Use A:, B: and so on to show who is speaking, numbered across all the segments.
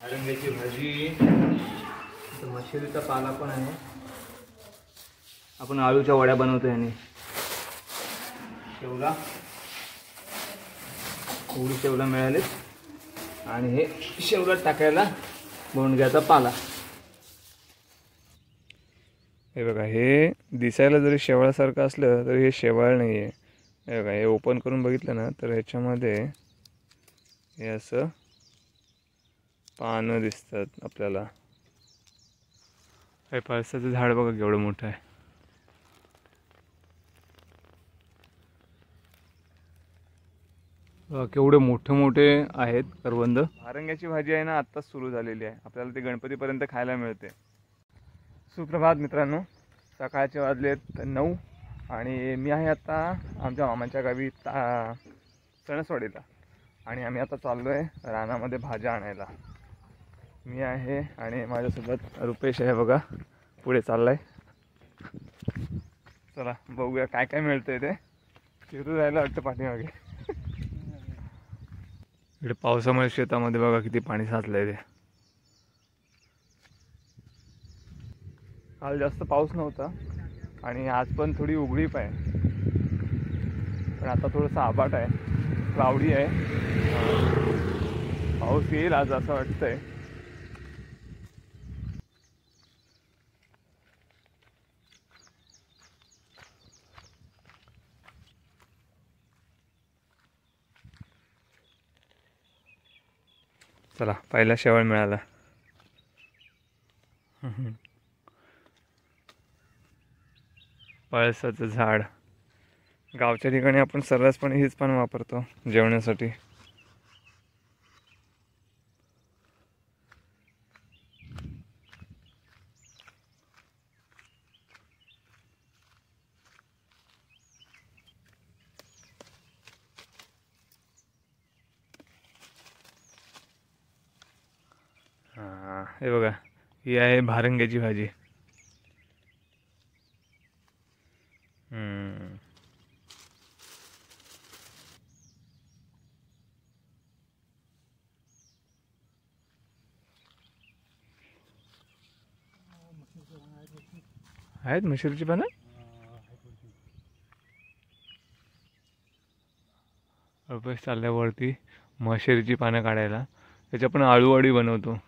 A: नारंगाची भाजी, मशेरीचा पाला पण आहे. आपण आळूच्या वड्या बनवतो याने. शेवगा, कोवळी शेवगा मिळाले आणि हे शेवगात टाकायला बोंडग्याचा पाला. हे बघा, हे दिसायला जरी शेवाळासारखं असलं तरी हे शेवाळ नाही आहे. हे बघा, हे ओपन करून बघितलं ना तर ह्याच्यामध्ये हे असं पानं दिसतात आपल्याला. हे पळसाचं झाड बघा केवढं मोठं आहे. केवढे मोठे मोठे आहेत करवंद. नारंगाची भाजी आहे ना आत्ताच सुरू झालेली आहे. आपल्याला ते गणपतीपर्यंत खायला मिळते. सुप्रभात मित्रांनो, सकाळचे वाजलेत 9 आणि मी आहे आता आमच्या मामाच्या गावी सणसवाडीला. आणि आम्ही आता चाललो आहे रानामध्ये भाज्या आणायला. मी आहे आणि माझ्यासोबत रुपेश आहे बघा, पुढे चाललाय. चला बघूया काय काय मिळतंय ते. फिरू जायला वाटतं पाठीमागे. इकडे पावसामुळे शेतामध्ये बघा किती पाणी साचलंय ते. काल जास्त पाऊस नव्हता आणि आज पण थोडी उघडीप आहे, पण आता थोडंसं आबाट आहे, क्लाउडी आहे. पाऊस येईल आज असं वाटतंय. चला, पहिला शेवाळ मिळाला. पळसाचं झाड. गावच्या ठिकाणी आपण सर्रासपणे हेच पान वापरतो जेवणासाठी. हे बघा, ही आहे भारंग्याची भाजी. आहेत मशरूची पानं. रुपेश चालल्यावरती मशेरीची पानं काढायला. त्याच्या पण आळूवडी बनवतो.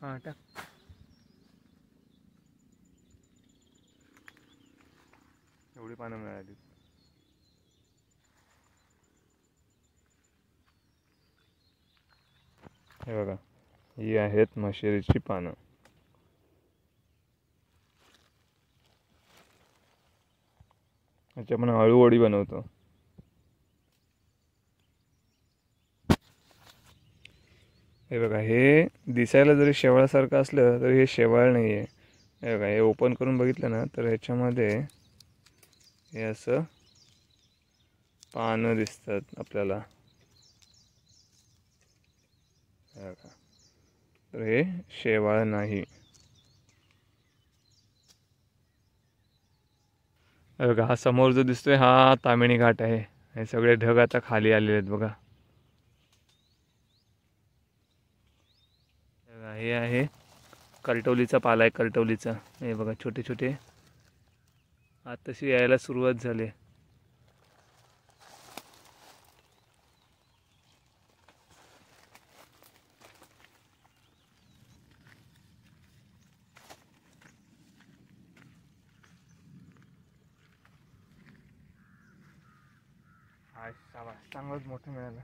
A: हां टाक. एवढी पानं मिळाली. हे बघा, ही आहेत मशेरीची पानं. याची आपण आळूवडी बनवतो. हे बघा, हे दिसायला जरी शेवाळासारखं असलं तरी हे शेवाळ नाही आहे. हे बघा, हे ओपन करून बघितलं ना तर ह्याच्यामध्ये हे असं पानं दिसतात आपल्याला. हे बघा, तर हे शेवाळ नाही. हे बघा, हा समोर जो दिसतोय हा तामिणी घाट आहे. हे सगळे ढग आता खाली आलेले आहेत बघा. हे आहे करटवलीचा पाला आहे, करटवलीचा. हे बघा, छोटे छोटे आताशी यायला सुरुवात झाली. चांगलंच मोठं मिळालं.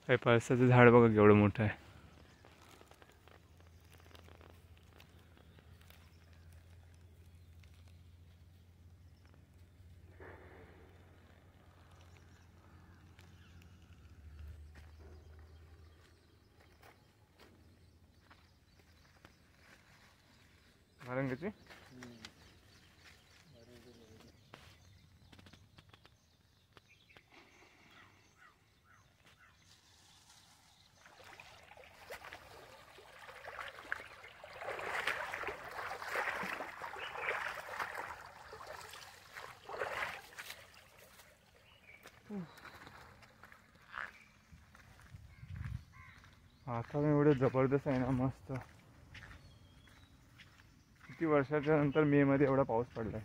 A: हे पळसाचं झाड बघा केवढं मोठं आहे. भारंग्याची आता एवढे जबरदस्त आहे ना, मस्त. किती वर्षाच्या नंतर मे मध्ये एवढा पाऊस पडलाय.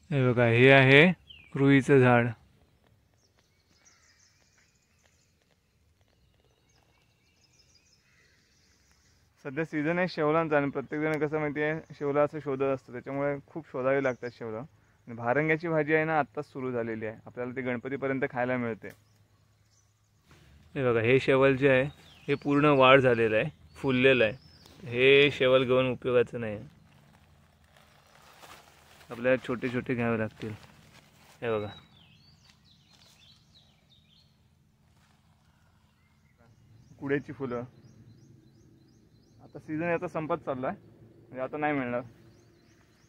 A: हे बघा, हे आहे रुईचं झाड. सध्या सीझन आहे शेवलांचा आणि प्रत्येक जण कसं माहिती आहे, शेवला असं शोधत असतं, त्याच्यामुळे खूप शोधावे लागतात शेवला. आणि भारंग्याची भाजी आहे ना, आत्ताच सुरू झालेली आहे. आपल्याला ते गणपतीपर्यंत खायला मिळते. हे बघा, हे शेवल जे आहे हे पूर्ण वाढ झालेलं आहे, फुललेलं आहे. हे शेवल घेऊन उपयोगाचं नाही, आपल्याला छोटे छोटे घ्यावे लागतील. हे बघा, कुड्याची फुलं. आता सीझन याचा संपत चालला आहे, म्हणजे आता नाही मिळणार.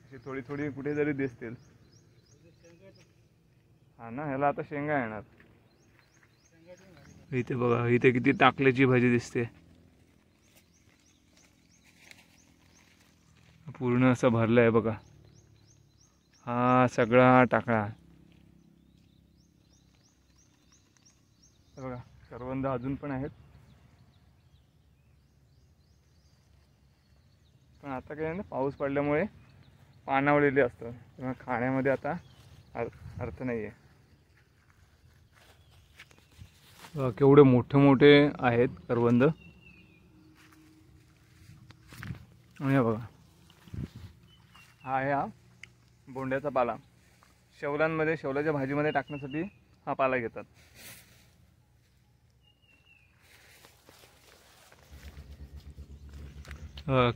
A: अशी थोडी थोडी कुठे जरी दिसतील. हा ना, ह्याला आता शेंगा येणार. इथे बघा, इथे किती टाकल्याची भाजी दिसते. पूर्ण असं भरलं आहे बघा, हा सगळा टाकळा. बघा, करवंद अजून पण आहेत, पण आता काय ना, पाऊस पडल्यामुळे पानावलेले असतं, तेव्हा खाण्यामध्ये आता अर्थ नाही आहे. केवढे मोठे मोठे आहेत करवंद. आणि बघा, हा आहे हा बोंड्याचा पाला. शेवलांमध्ये, शेवलाच्या भाजीमध्ये टाकण्यासाठी हा पाला घेतात.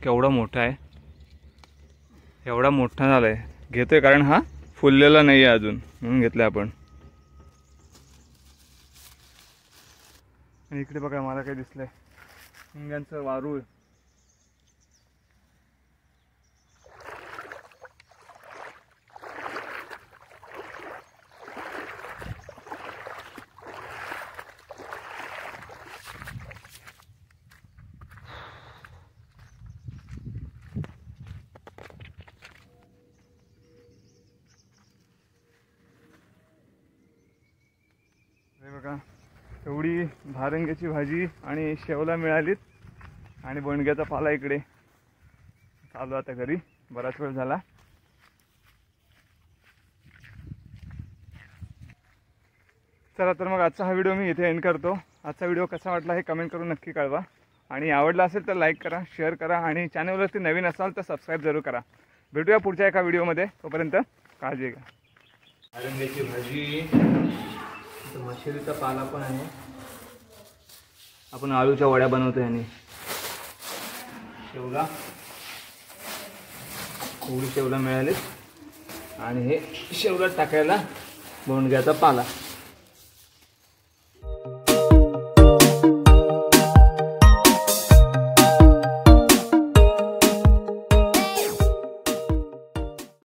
A: केवढा मोठा आहे, एवढा मोठा झालाय. घेतोय कारण हा फुललेला नाही आहे अजून, म्हणून घेतलाय आपण. आणि इकडे बघा, मला काय दिसलंय, मुंग्यांचं वारूळ. हे बघा, एवढी भारंग्याची भाजी आणि शेवला मिळालीत, आणि बोंडग्याचा पाला इकडे. चालू आता घरी, बराच वेळ झाला. चला तर मग आजचा हा व्हिडिओ मी इथे एंड करतो. आजचा व्हिडिओ कसा वाटला हे कमेंट करून नक्की कळवा. आणि आवडला असेल तर लाईक करा, शेअर करा, आणि चॅनलवरती नवीन असाल तर सबस्क्राईब जरूर करा. भेटूया पुढच्या एका व्हिडिओमध्ये. तोपर्यंत काळजी घ्या. भारंग्याची भाजी, मशेरीचा पाला पण आहे. आपण आळूच्या वड्या बनवतो याने. शेवगा, कोवळी शेवला मिळाले, आणि हे शेवगात टाकायला बोंडग्याचा पाला.